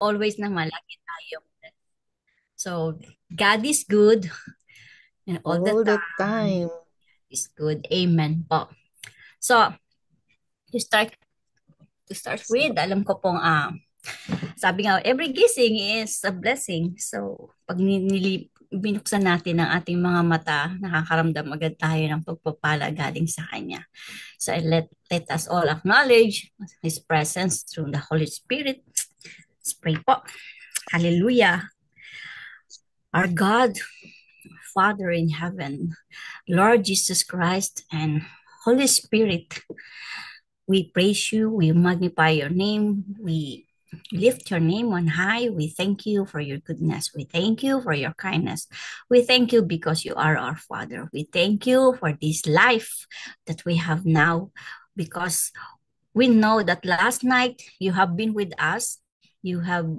always naman, lagi tayo. So, God is good and all the All the time time. is good. Amen po. So, to start to start with, alam ko pong sabi nga, every gising is a blessing. So, pag binuksan natin ang ating mga mata, nakakaramdam agad tayo ng pagpapala galing sa Kanya. So, let us all acknowledge His presence through the Holy Spirit. Let's pray po. Hallelujah. Our God, Father in heaven, Lord Jesus Christ, and Holy Spirit, we praise you, we magnify your name, we lift your name on high. We thank you for your goodness. We thank you for your kindness. We thank you because you are our Father. We thank you for this life that we have now because we know that last night you have been with us. You have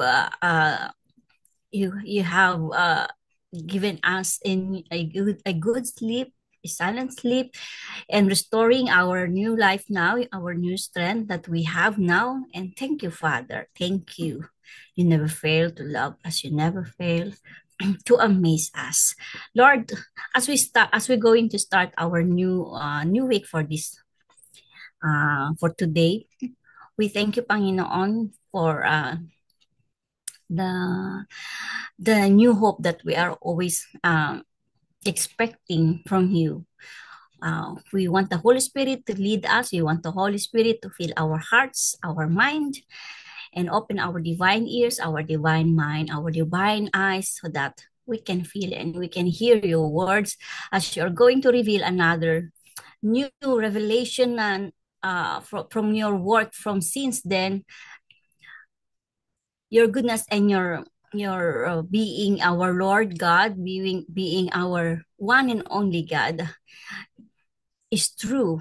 you have given us in a good sleep, a silent sleep, and restoring our new life now, our new strength that we have now. And thank you, Father. Thank you. You never fail to love us. You never fail to amaze us, Lord. As we're going to start our new week for this for today, we thank you, Panginoon, for the the new hope that we are always expecting from you. We want the Holy Spirit to lead us. We want the Holy Spirit to fill our hearts, our mind, and open our divine ears, our divine mind, our divine eyes, so that we can feel and we can hear your words as you're going to reveal another new revelation and from your work from since then, your goodness and your being our Lord God, being our one and only God is true,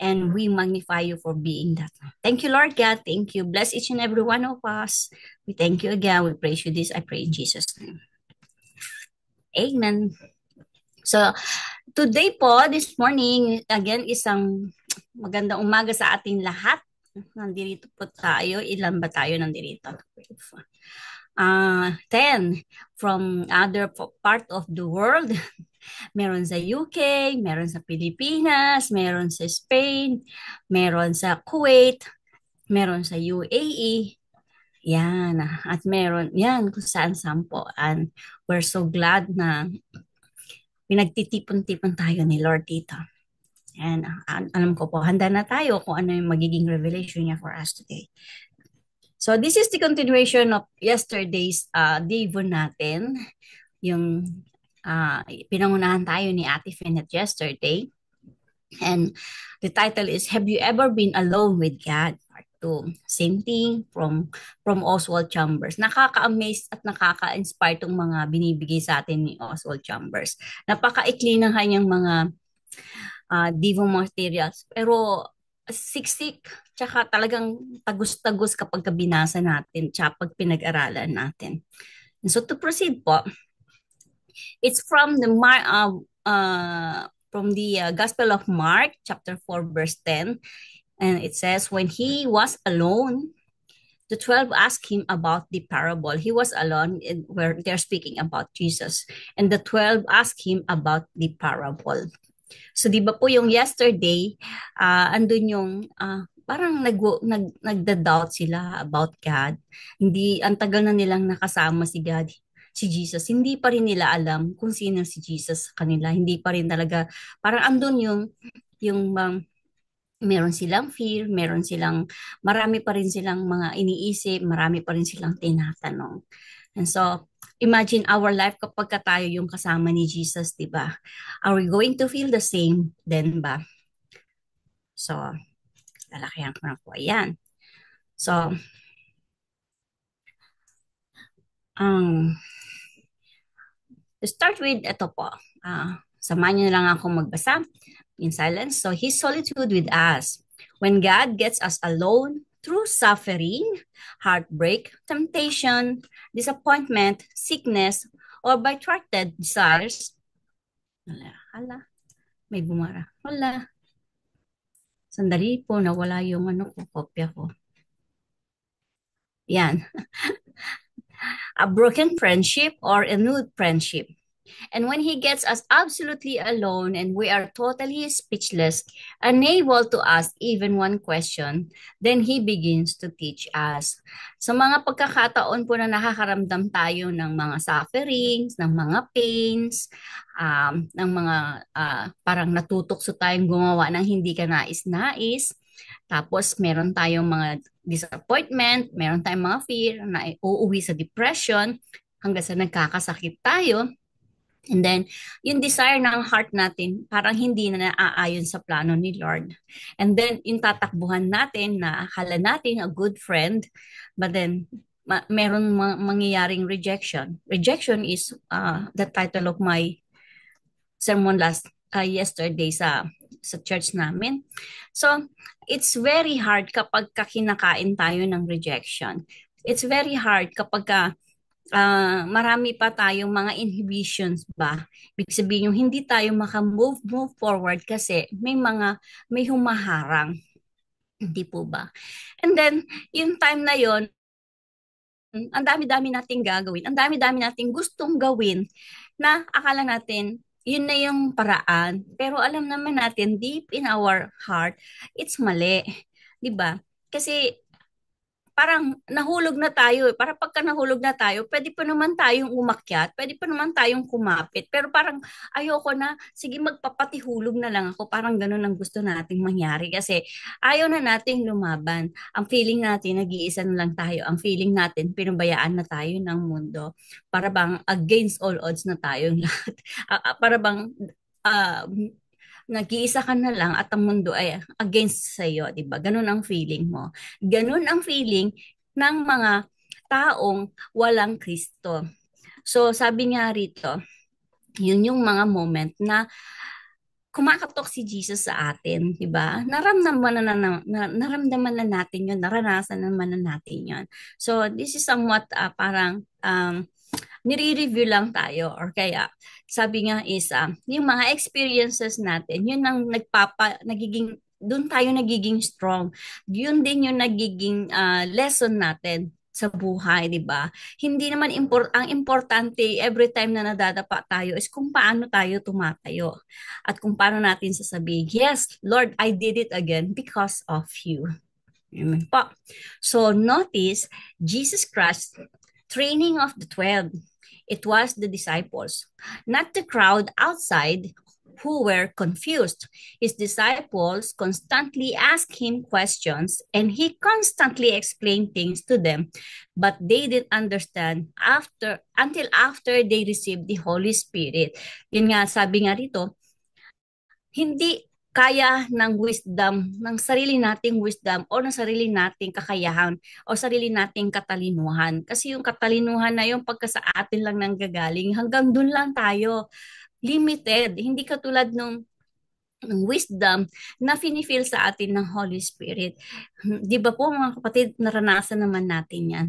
and we magnify you for being that. Thank you, Lord God. Thank you. Bless each and every one of us. We thank you again. We praise you this. I pray in Jesus' name. Amen. So, today po, this morning, again, isang magandang umaga sa ating lahat. Nandito po tayo. Ilan ba tayo nandito? 10 from other part of the world. Meron sa UK, meron sa Pilipinas, meron sa Spain, meron sa Kuwait, meron sa UAE. Yan. At meron, yan, kung saan po. And we're so glad na pinagtitipon-tipon tayo ni Lord dito. And alam ko po, handa na tayo kung ano yung magiging revelation niya for us today. So this is the continuation of yesterday's Devon natin. Yung pinangunahan tayo ni Ate Finet yesterday. And the title is, Have You Ever Been Alone with God? Part 2. Same thing from Oswald Chambers. Nakaka-amaze at nakaka-inspire itong mga binibigay sa atin ni Oswald Chambers. Napaka-ikli ng kanyang mga Devo materials. Pero siksik, tsaka talagang tagus-tagus kapag binasa natin, tsaka pag pinag-aralan natin. And so to proceed po, it's from the Gospel of Mark, chapter 4, verse 10. And it says, when he was alone, the 12 asked him about the parable. He was alone where they're speaking about Jesus. And the 12 asked him about the parable. So, di ba po yung yesterday, andun yung parang nagda-doubt sila about God. Hindi, ang tagal na nilang nakasama si God, si Jesus. Hindi pa rin nila alam kung sino si Jesus sa kanila. Hindi pa rin talaga, parang andun yung meron silang fear, marami pa rin silang mga iniisip, marami pa rin silang tinatanong. And so, imagine our life kapag tayo yung kasama ni Jesus, di ba? Are we going to feel the same then ba? So, lalakihan ko na po. Ayan. So, um, to start with, ito po. Samahan niyo na lang ako magbasa in silence. So, His solitude with us. When God gets us alone through suffering, heartbreak, temptation, disappointment, sickness, or by thwarted desires, hala, may bumara. Wala. Sandali po, nawala yung ano ko, kopya ko. Yan. a broken friendship or a new friendship. And when he gets us absolutely alone and we are totally speechless, unable to ask even one question, then he begins to teach us. Sa mga pagkakataon po na nakakaramdam tayo ng mga sufferings, ng mga pains, ng mga parang natutokso tayong gumawa ng hindi ka nais-nais, tapos meron tayong mga disappointment, meron tayong mga fear na uuwi sa depression hanggang sa nagkakasakit tayo. And then, yung desire ng heart natin, parang hindi na naaayon sa plano ni Lord. And then, yung tatakbuhan natin na akala natin a good friend, but then, meron mangyayaring rejection. Rejection is the title of my sermon yesterday sa church namin. So, it's very hard kapag kinakain tayo ng rejection. It's very hard kapag marami pa tayong mga inhibitions ba. Ibig sabihin yung hindi tayo move forward kasi may humaharang. Hindi po ba? And then, yung time na yon, ang dami-dami nating gagawin, ang dami-dami nating gustong gawin na akala natin yun na yung paraan. Pero alam naman natin deep in our heart, it's mali. 'Di ba? Kasi parang nahulog na tayo. Para pagka nahulog na tayo, pwede pa naman tayong umakyat, pwede pa naman tayong kumapit. Pero parang ayoko na, sige magpapatihulog na lang ako. Parang ganun ang gusto nating mangyari. Kasi ayaw na nating lumaban. Ang feeling natin, nag-iisa na lang tayo. Ang feeling natin, pinubayaan na tayo ng mundo. Para bang against all odds na tayong lahat. Para bang uh, nag-iisa ka na lang at ang mundo ay against sa iyo, 'di ba? Ganun ang feeling mo. Ganun ang feeling ng mga taong walang Kristo. So, sabi nga rito, yun yung mga moment na kumakatok si Jesus sa atin, 'di ba? Naramdaman na natin 'yun, naranasan naman na natin 'yun. So, this is somewhat parang nire-review lang tayo or kaya sabi nga is yung mga experiences natin yun ang nagiging doon tayo nagiging strong, yun din yung nagiging lesson natin sa buhay, 'di ba? Hindi naman ang importante every time na nadadapa tayo is kung paano tayo tumatayo at kung paano natin sasabihin, yes, Lord, I did it again because of you. Amen po. So notice Jesus Christ training of the 12. It was the disciples, not the crowd outside who were confused. His disciples constantly asked him questions and he constantly explained things to them, but they didn't understand until after they received the Holy Spirit. Yun nga, sabi nga rito, hindi kaya ng wisdom, ng sarili nating wisdom o ng sarili nating kakayahan o sarili nating katalinuhan. Kasi yung katalinuhan na yung pagka sa atin lang nanggagaling, hanggang dun lang tayo. Limited. Hindi katulad nung wisdom na finifeel sa atin ng Holy Spirit. Di ba po mga kapatid, naranasan naman natin yan.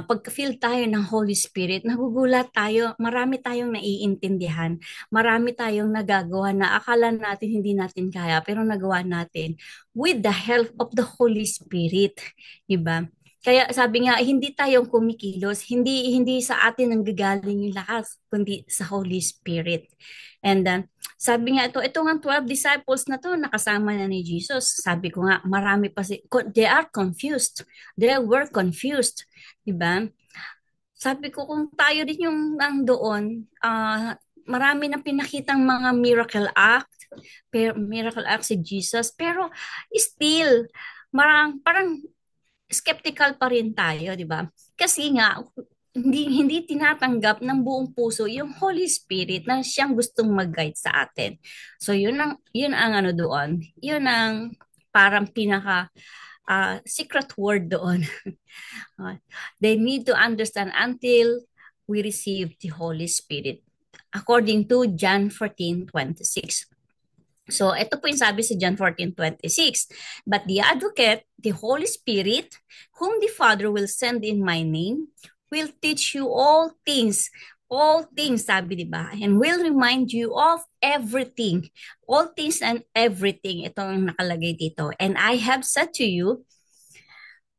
Pagka-feel tayo ng Holy Spirit, nagugulat tayo, marami tayong naiintindihan, marami tayong nagagawa na akala natin hindi natin kaya, pero nagawa natin with the help of the Holy Spirit. Di ba? Kaya sabi nga, hindi tayong kumikilos, hindi sa atin ang gagaling yung lakas, kundi sa Holy Spirit. And sabi nga ito nga 12 disciples na to, nakasama na ni Jesus. Sabi ko nga, marami pa they are confused. They were confused. Diba? Sabi ko, kung tayo din yung nandoon, marami na pinakitang mga miracle act si Jesus, pero still, parang skeptical pa rin tayo, di ba? Kasi nga, hindi tinatanggap ng buong puso yung Holy Spirit na siyang gustong mag-guide sa atin. So yun ang ano doon. Yun ang parang pinaka secret word doon. They need to understand until we receive the Holy Spirit. According to John 14:26. So, ito po yung sabi sa John 14:26. But the advocate, the Holy Spirit, whom the Father will send in my name, will teach you all things, sabi, di ba? And will remind you of everything. All things and everything. Ito ang nakalagay dito. And I have said to you,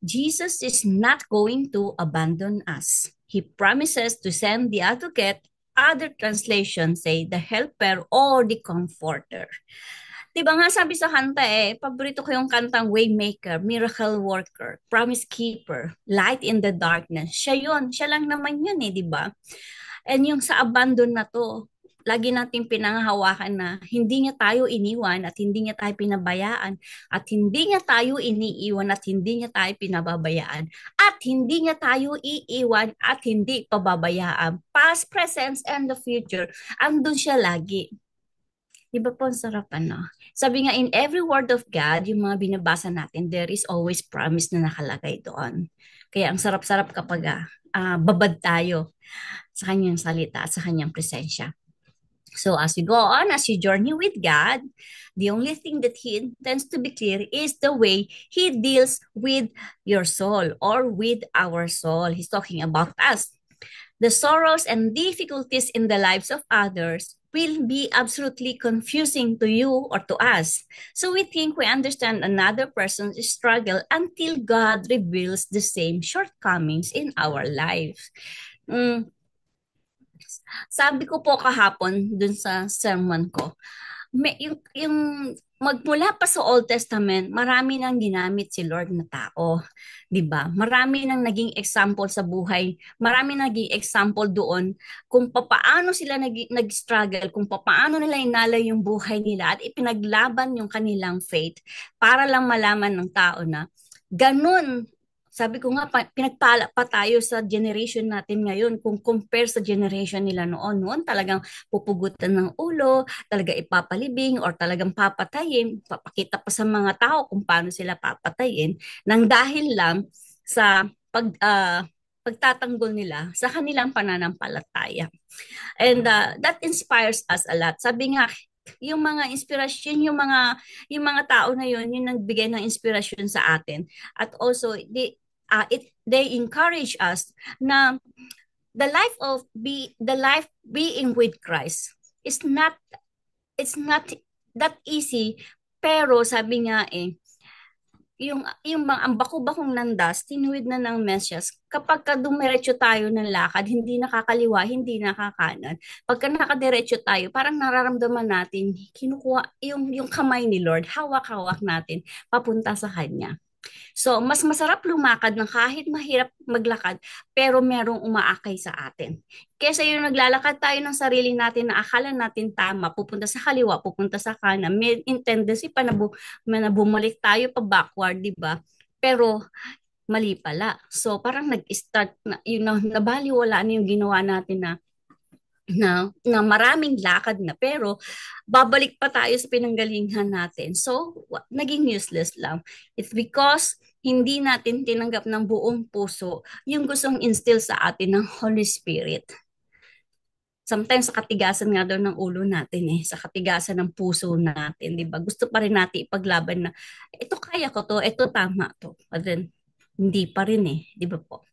Jesus is not going to abandon us. He promises to send the advocate. Other translations say the helper or the comforter. Diba nga sabi sa kanta paborito ko yung kantang Waymaker, Miracle Worker, Promise Keeper, Light in the Darkness. Siya yun, siya lang naman yun di ba? And yung sa abandon na to, lagi nating pinanghahawakan na hindi niya tayo iniwan at hindi niya tayo pinabayaan at hindi niya tayo iniiwan at hindi niya tayo pinababayaan at hindi niya tayo iiwan at hindi pababayaan. Past, present, and the future, andun siya lagi. Di ba po ang sarap Sabi nga in every word of God, yung mga binabasa natin, there is always promise na nakalagay doon. Kaya ang sarap-sarap kapag babad tayo sa kanyang salita at sa kanyang presensya. So as you go on, as you journey with God, the only thing that He intends to be clear is the way He deals with your soul or with our soul. He's talking about us. The sorrows and difficulties in the lives of others will be absolutely confusing to you or to us. So we think we understand another person's struggle until God reveals the same shortcomings in our lives. Sabi ko po kahapon dun sa sermon ko, yung magmula pa sa Old Testament, marami nang ginamit si Lord na tao, 'di ba? Marami nang naging example sa buhay, marami nang naging example doon kung papaano sila nag-struggle, kung papaano nila inalay yung buhay nila at ipinaglaban yung kanilang faith para lang malaman ng tao na ganun. Sabi ko nga, pinagpala pa tayo sa generation natin ngayon kung compare sa generation nila noon. Noon talagang pupugutan ng ulo, talaga ipapalibing or talagang papatayin, papakita pa sa mga tao kung paano sila papatayin nang dahil lang sa pagtatanggol nila sa kanilang pananampalataya. And that inspires us a lot. Sabi nga, yung mga inspirasyon, yung mga tao na yun, yung nagbigay ng inspirasyon sa atin. At also, they encourage us na the life being with Christ is not it's not that easy, pero sabi nga yung mga ang baku-bakong landas, tinuwid na ng mesyas. Kapag ka dumiretso tayo ng lakad, hindi nakakaliwa, hindi nakakanan. Pagka nakadiretso tayo, parang nararamdaman natin, kinukuha yung kamay ni Lord, hawak-hawak natin, papunta sa Kanya. So, mas masarap lumakad ng kahit mahirap maglakad, pero merong umaakay sa atin. Kesa yung naglalakad tayo ng sarili natin na akala natin tama, pupunta sa kaliwa, pupunta sa kanan, may tendency pa na bumalik tayo pa backward, di ba? Pero mali pala. So, parang nag-start na, nabaliwala na yung ginawa natin na maraming lakad na pero babalik pa tayo sa pinanggalingan natin. So, naging useless lang. It's because hindi natin tinanggap ng buong puso yung gustong instill sa atin ng Holy Spirit. Sometimes sa katigasan nga daw ng ulo natin sa katigasan ng puso natin, di ba? Gusto pa rin natin ipaglaban na, ito kaya ko to, ito tama to. But then, hindi pa rin di ba po?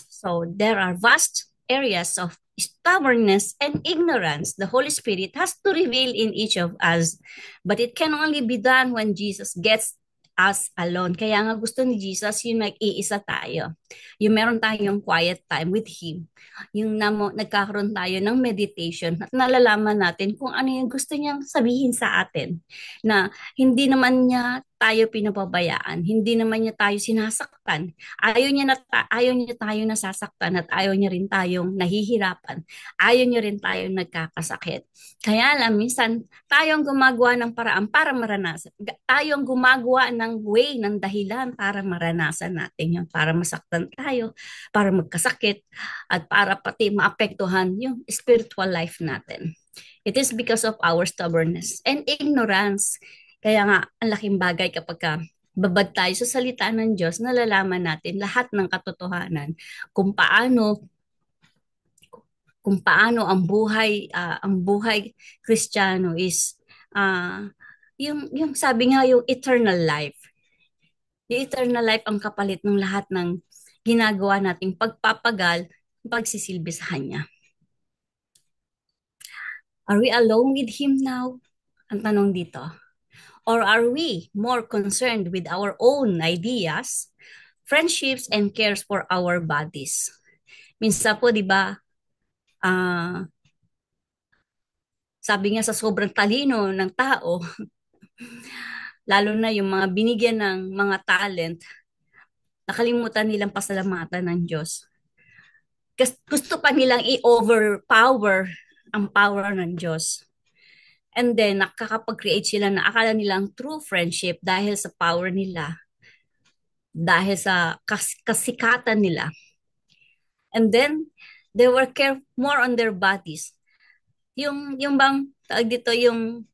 So, there are vast areas of stubbornness and ignorance the Holy Spirit has to reveal in each of us. But it can only be done when Jesus gets us alone. Kaya nga gusto ni Jesus yung nag-iisa tayo. Yung meron tayong quiet time with Him. Yung nagkakaroon tayo ng meditation at nalalaman natin kung ano yung gusto niyang sabihin sa atin. Na hindi naman niya tayo pinababayaan, hindi naman niya tayo sinasaktan. Ayaw niya tayo nasasaktan at ayaw niya rin tayong nahihirapan. Ayaw niya rin tayong nagkakasakit. Kaya lang, minsan, tayong gumagawa ng paraan para maranasan. Tayong gumagawa ng way, ng dahilan para maranasan natin yun. Para masaktan tayo, para magkasakit, at para pati maapektuhan yung spiritual life natin. It is because of our stubbornness and ignorance. Kaya nga, ang laking bagay kapag babad tayo sa salita ng Diyos, nalalaman natin lahat ng katotohanan kung paano ang buhay Kristiyano is yung sabi nga yung eternal life. Yung eternal life ang kapalit ng lahat ng ginagawa nating pagpapagal, pagsisilbi sa Kanya. Are we alone with Him now? Ang tanong dito. Or are we more concerned with our own ideas, friendships, and cares for our bodies? Minsan po, di ba, ah, sabi nga sa sobrang talino ng tao, lalo na yung mga binigyan ng mga talent, nakalimutan nilang pasalamatan ng Diyos. Gusto pa nilang i-overpower ang power ng Diyos. And then, nakakapag-create sila na akala nilang true friendship dahil sa power nila, dahil sa kasikatan nila. And then, they were care more on their bodies. Yung bang, tawag dito, yung,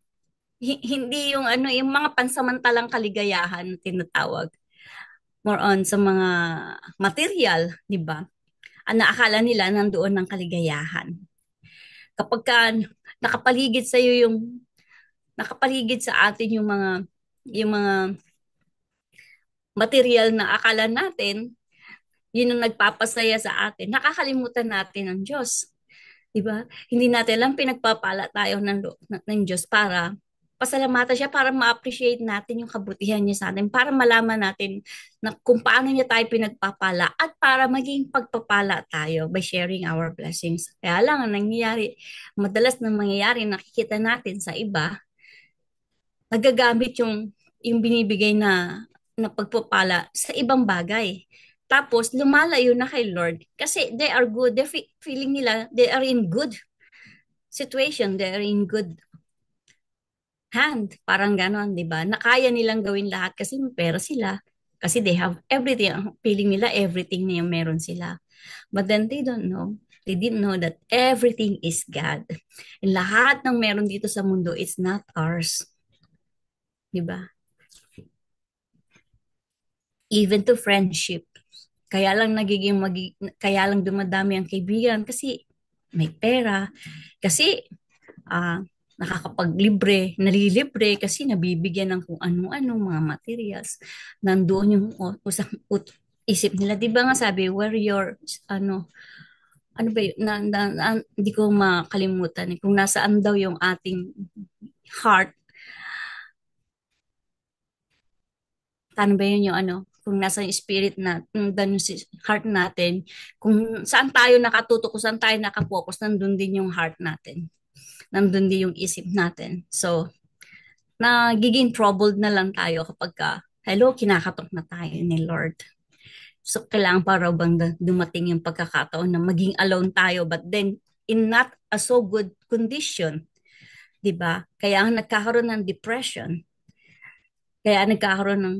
hindi yung ano, yung mga pansamantalang kaligayahan na tinatawag. More on sa mga material, di ba? Ang naakala nila nandoon ng kaligayahan. Kapag ka nakapaligid sa iyo yung nakapaligid sa atin yung mga material na akala natin, yun ang nagpapasaya sa atin. Nakakalimutan natin ang Diyos. 'Di ba? Hindi natin lang pinagpapala tayo ng Diyos para pasalamatan siya, para ma-appreciate natin yung kabutihan niya sa atin, para malaman natin na kung paano niya tayo pinagpapala at para maging pagpapala tayo by sharing our blessings. Kaya lang ang nangyayari, madalas na mangyayari, nakikita natin sa iba, nagagamit yung binibigay na pagpapala sa ibang bagay. Tapos lumalayo na kay Lord kasi they are good, they feeling nila they are in good situation, they are in good hand, parang ganon, 'di ba? Na kaya nilang gawin lahat kasi may pera sila, kasi they have everything, ang feeling nila everything na yung meron sila. But then they don't know. They didn't know that everything is God. And lahat ng meron dito sa mundo is not ours. 'Di ba? Even to friendship. Kaya lang dumadami ang kaibigan kasi may pera, kasi ah nalilibre kasi nabibigyan ng kung ano-ano mga materials. Nandoon yung isip nila, 'di ba nga sabi, where your ano ba yun, hindi ko makalimutan kung nasaan daw yung ating heart. Paano ba yun yung kung nasa yung spirit na, doon yung heart natin, kung saan tayo nakatutok, kung saan tayo nakapokus, nandun din yung heart natin. Nandun din yung isip natin. So, nagiging troubled na lang tayo kapag hello, kinakatok na tayo ni Lord. So, kailangan para bang dumating yung pagkakataon na maging alone tayo, but then, in not a so good condition. 'Di ba? Kaya nagkakaroon ng depression. Kaya nagkakaroon ng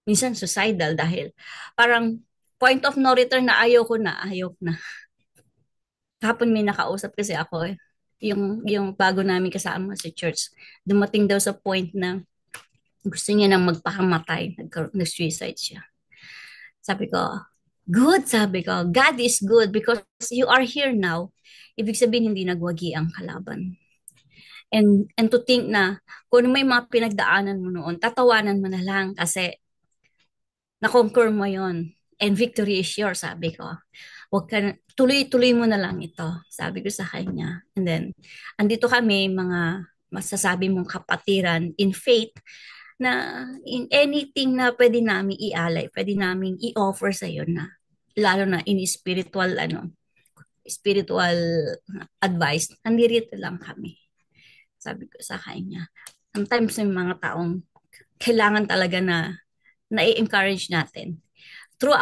minsan suicidal dahil parang point of no return na ayaw ko na. Kahapon may nakausap kasi ako eh. Yung bago namin kasama sa church, dumating daw sa point na gusto niya nang magpakamatay, nag-suicide siya. Sabi ko, good, sabi ko, God is good because you are here now. Ibig sabihin hindi nagwagi ang kalaban. And to think na kung may mga pinagdaanan mo noon, tatawanan mo na lang kasi na-conquer mo yon and victory is yours, sabi ko. Huwag ka, tuloy-tuloy mo na lang ito, sabi ko sa kanya. And then, andito kami, mga masasabi mong kapatiran in faith, na in anything na pwede namin ialay, pwede namin i-offer sa iyo, na lalo na in spiritual advice, nandito lang kami. Sabi ko sa kanya. Sometimes may mga taong kailangan talaga na i-encourage natin through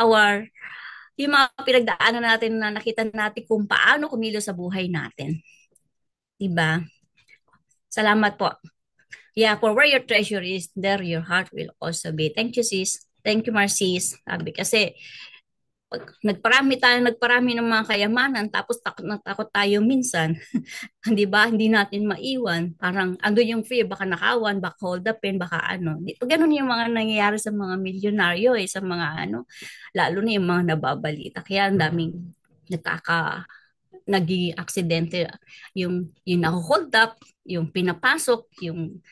yung mga pinagdaanan natin, na nakita natin kung paano kumilos sa buhay natin. Diba? Salamat po. Yeah, for where your treasure is, there your heart will also be. Thank you, sis. Thank you, Marcis. Sabi kasi, pag nagparami ng mga kayamanan, tapos takot na takot tayo minsan, hindi ba? Hindi natin maiwan. Parang ando yung fear, baka nakawan, baka hold upin, baka ano. Pag ganun yung mga nangyayari sa mga milyonaryo sa mga lalo na yung mga nababalita. Kaya ang daming nagiging aksidente, yung naho-hold up, yung pinapasok, yung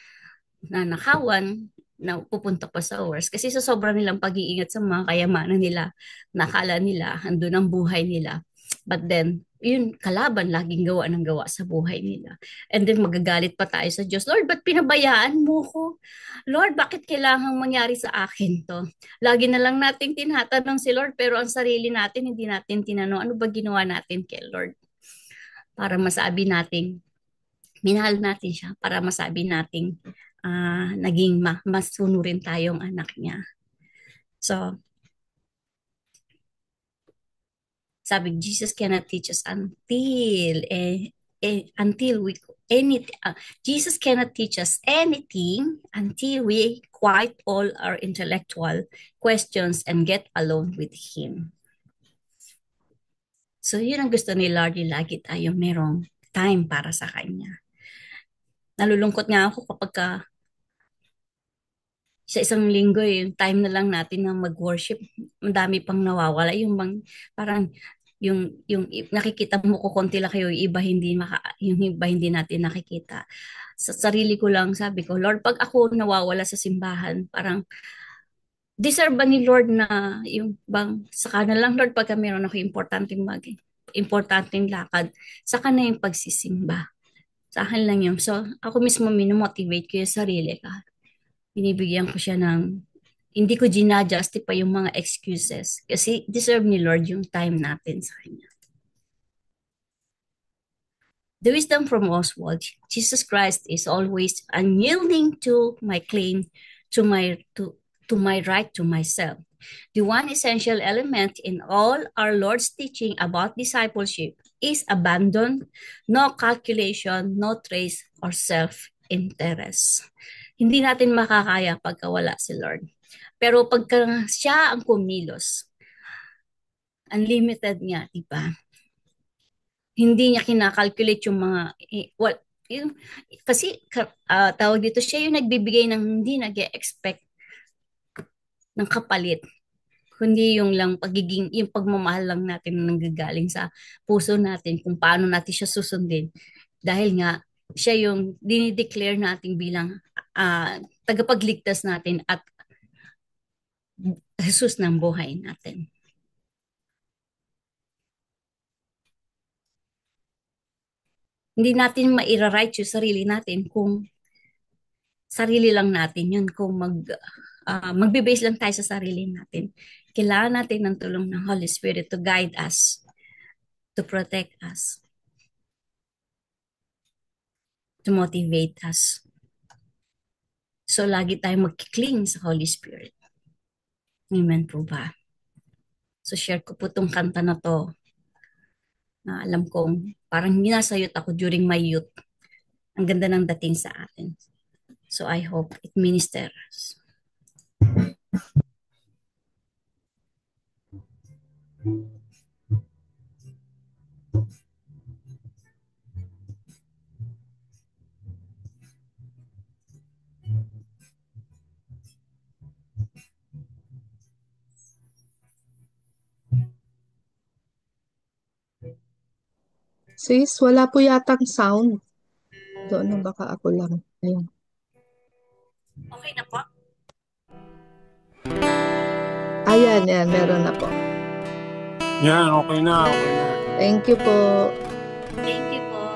nanakawan, na pupunta pa sa wars kasi sa sobrang nilang pag-iingat sa mga kayamanan nila, nakala nila andun ang buhay nila, but then yun, kalaban, laging gawa ng gawa sa buhay nila. And then magagalit pa tayo sa Diyos. Lord, ba't pinabayaan mo ko? Lord, bakit kailangang mangyari sa akin to? Lagi na lang natin tinatanong si Lord, pero ang sarili natin, hindi natin tinanong, ano ba ginawa natin kay Lord? Para masabi nating, minahal natin siya, para masabi nating, naging masunurin tayong anak niya. So, sabi, Jesus cannot teach us until we any Jesus cannot teach us anything until we quiet all our intellectual questions and get alone with Him. So yun ang gusto ni Lord, yung lagi tayong merong time para sa Kanya. Nalulungkot nga ako kapag sa isang linggo, yung time na lang natin na mag-worship, madami pang nawawala. Yung parang yung nakikita mo ko konti lang kayo, yung iba yung iba hindi natin nakikita. Sa sarili ko lang sabi ko, Lord, pag ako nawawala sa simbahan, parang deserve ba ni Lord na yung bang sa na lang Lord pagka meron ako importanteng lakad, saka na yung pagsisimba. Sa akin lang yun. So, ako mismo minomotivate ko yung sarili ko. Binibigyan ko siya ng, hindi ko ginajustify yung mga excuses kasi deserve ni Lord yung time natin sa Kanya. The wisdom from Oswald, Jesus Christ is always unyielding to my claim to my right to myself. The one essential element in all our Lord's teaching about discipleship is abandon, no calculation, no trace, or self-interest. Hindi natin makakaya pagka wala si Lord. Pero pagka siya ang kumilos, unlimited nga, di ba? Hindi niya kinakalculate yung mga, yung, kasi tawag dito, siya yung nagbibigay ng hindi nag-expect ng kapalit. Kundi yung lang yung pagmamahal lang natin na nanggagaling sa puso natin kung paano natin siya susundin. Dahil nga, siya yung dinideclare natin bilang tagapagligtas natin at Jesus ng buhay natin. Hindi natin maira-right yung sarili natin kung sarili lang natin yun. Kung magbe-base lang tayo sa sarili natin. Kailangan natin ng tulong ng Holy Spirit to guide us, to protect us, to motivate us. So, lagi tayong mag-cling sa Holy Spirit. Amen po ba? So, share ko po tong kanta na to na alam kong parang ginasayot ako during my youth. Ang ganda ng dating sa atin. So, I hope it ministers. Sis, wala po yatang sound. Doon na baka ako lang. Ayun. Okay na po? Ayan, yan. Meron na po. Yan, okay na, okay na. Thank you po. Thank you po.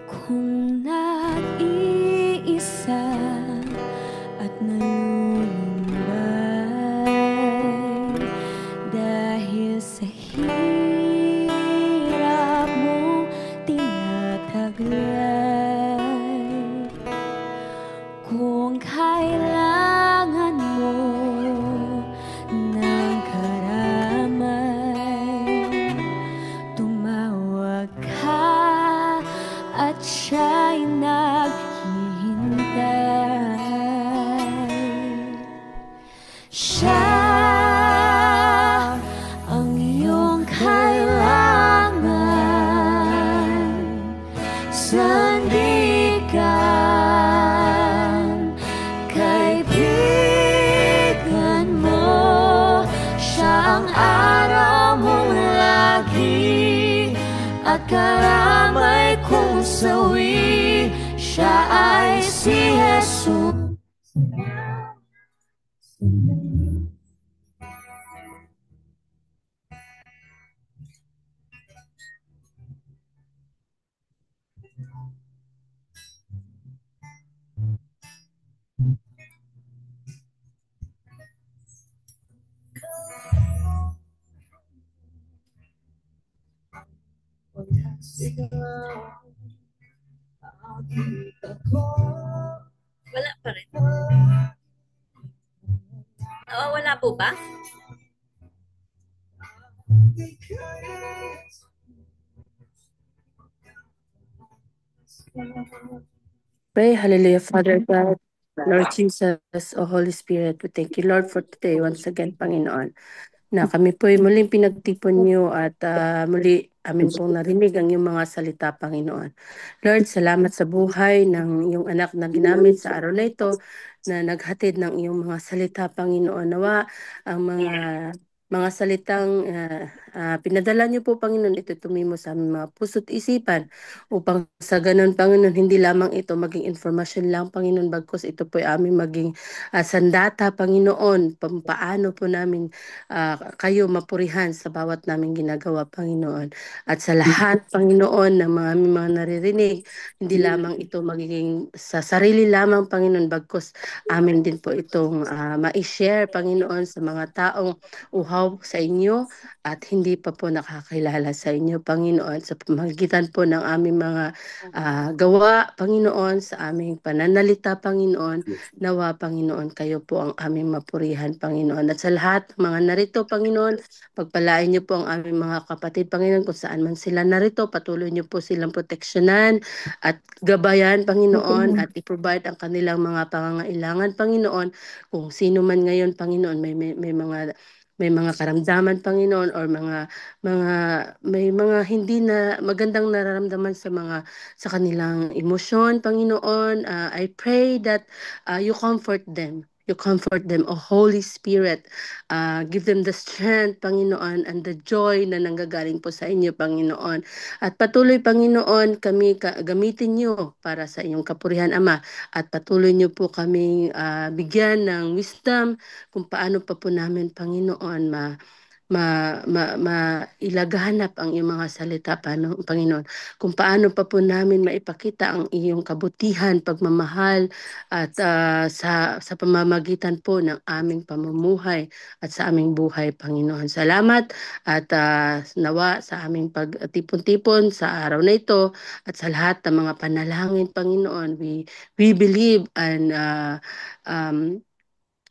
Kung nag-iisa at nalulumbay dahil sa hirap mo tinataglay, kung kailangan mo ng karamay, tumawag ka at siya'y naghihintay. Siya ang iyong kailangan, sandigan, kaibigan mo. Siya ang araw mong lagi at karamay kong sawi. Siya ay si Jesus. Wala pa rin. Oo, wala po ba? Pray, hallelujah, Father God, Lord Jesus, O Holy Spirit, we thank you, Lord, for today once again, Panginoon, na kami po ay muling pinagtipon niyo at muli amin pong narinig ang iyong mga salita, Panginoon. Lord, salamat sa buhay ng iyong anak na ginamit sa araw na ito na naghatid ng iyong mga salita, Panginoon. Nawa ang mga salitang pinadala niyo po, Panginoon, ito tumimo sa aming mga puso't isipan upang sa ganun, Panginoon, hindi lamang ito maging informasyon lang, Panginoon, bagkus ito po ay aming maging sandata, Panginoon, paano po namin kayo mapurihan sa bawat naming ginagawa, Panginoon. At sa lahat, Panginoon, ng mga aming mga naririnig, hindi lamang ito magiging sa sarili lamang, Panginoon, bagkus amin din po itong ma-share, Panginoon, sa mga taong uhaw sa inyo at hindi pa po nakakilala sa inyo, Panginoon, sa pamagitan po ng aming mga gawa, Panginoon, sa aming pananalita, Panginoon, nawa, Panginoon, kayo po ang aming mapurihan, Panginoon. At sa lahat, mga narito, Panginoon, pagpalain niyo po ang aming mga kapatid, Panginoon, kung saan man sila narito, patuloy niyo po silang proteksyonan at gabayan, Panginoon, at i-provide ang kanilang mga pangangailangan, Panginoon, kung sino man ngayon, Panginoon, may mga karamdaman, Panginoon, or may mga hindi na magandang nararamdaman sa kanilang emosyon, Panginoon. I pray that you comfort them. You comfort them, O Holy Spirit. Give them the strength, Panginoon, and the joy na nanggagaling po sa inyo, Panginoon. At patuloy, Panginoon, kami gamitin niyo para sa inyong kapurihan, Ama. At patuloy niyo po kaming bigyan ng wisdom kung paano pa po namin, Panginoon, ilaghanap ang iyong mga salita, Panginoon. Kung paano pa po namin maipakita ang iyong kabutihan, pagmamahal, at sa pamamagitan po ng aming pamumuhay at sa aming buhay, Panginoon. Salamat at nawa sa aming pagtipon-tipon sa araw na ito at sa lahat ng mga panalangin, Panginoon. We believe and um,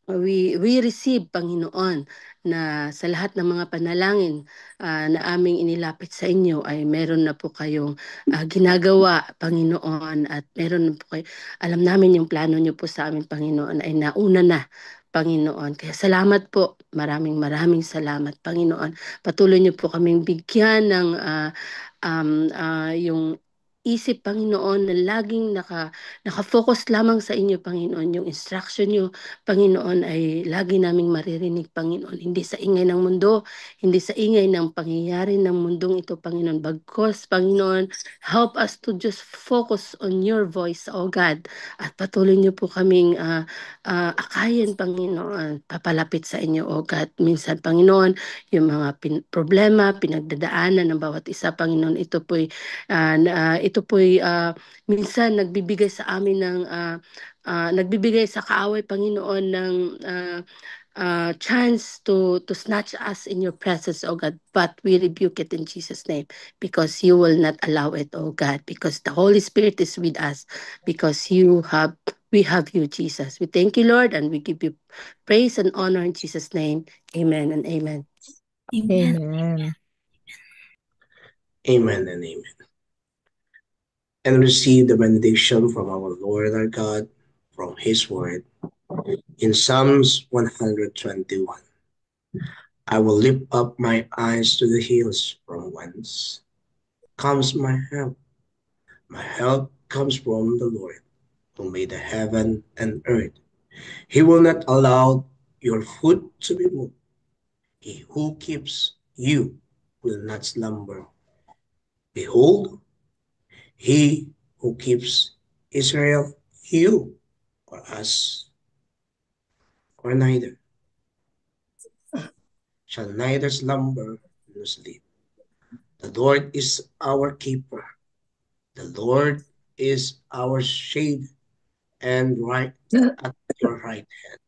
we receive, Panginoon, na sa lahat ng mga panalangin na aming inilapit sa inyo ay meron na po kayong ginagawa, Panginoon, at meron na po kayo, alam namin yung plano niyo po sa amin, Panginoon, ay nauna na, Panginoon. Kaya salamat po, maraming salamat, Panginoon. Patuloy niyo po kaming bigyan ng yung isip, Panginoon, na laging nakafocus lamang sa inyo, Panginoon. Yung instruction niyo, Panginoon, ay lagi naming maririnig, Panginoon. Hindi sa ingay ng mundo, hindi sa ingay ng pangyayari ng mundong ito, Panginoon. Bagkus, Panginoon, help us to just focus on your voice, O God. At patuloy niyo po kaming akayin, Panginoon, papalapit sa inyo, O God. Minsan, Panginoon, yung mga problema, pinagdadaanan ng bawat isa, Panginoon, ito po'y minsan nagbibigay sa amin ng nagbibigay sa kaaway, Panginoon, ng chance to snatch us in your presence, O God. But we rebuke it in Jesus' name because you will not allow it, O God, because the Holy Spirit is with us, because we have you, Jesus. We thank you, Lord, and we give you praise and honor in Jesus' name. Amen and amen. Amen. Amen and amen. And receive the benediction from our Lord our God, from his word. In Psalms 121, I will lift up my eyes to the hills, from whence comes my help. My help comes from the Lord, who made the heaven and earth. He will not allow your foot to be moved. He who keeps you will not slumber. Behold, he who keeps Israel, you or us, or neither, shall neither slumber nor sleep. The Lord is our keeper. The Lord is our shade and right at your right hand.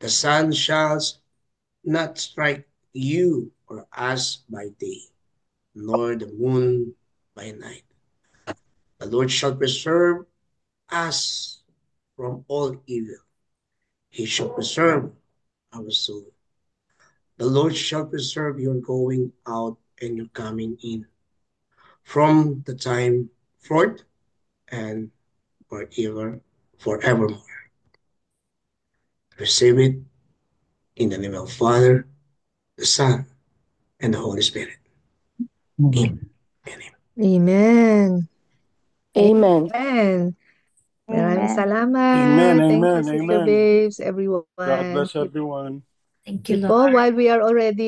The sun shall not strike you or us by day, nor the moon by night. The Lord shall preserve us from all evil. He shall preserve our soul. The Lord shall preserve your going out and your coming in from the time forth and forevermore. Receive it in the name of the Father, the Son, and the Holy Spirit. Amen. Amen. Amen. Amen. Maraming Amen. salamat. Amen, Thank you, amen, Sister amen. Babes, God everyone. bless everyone. Thank you, Po, Lord. while we are already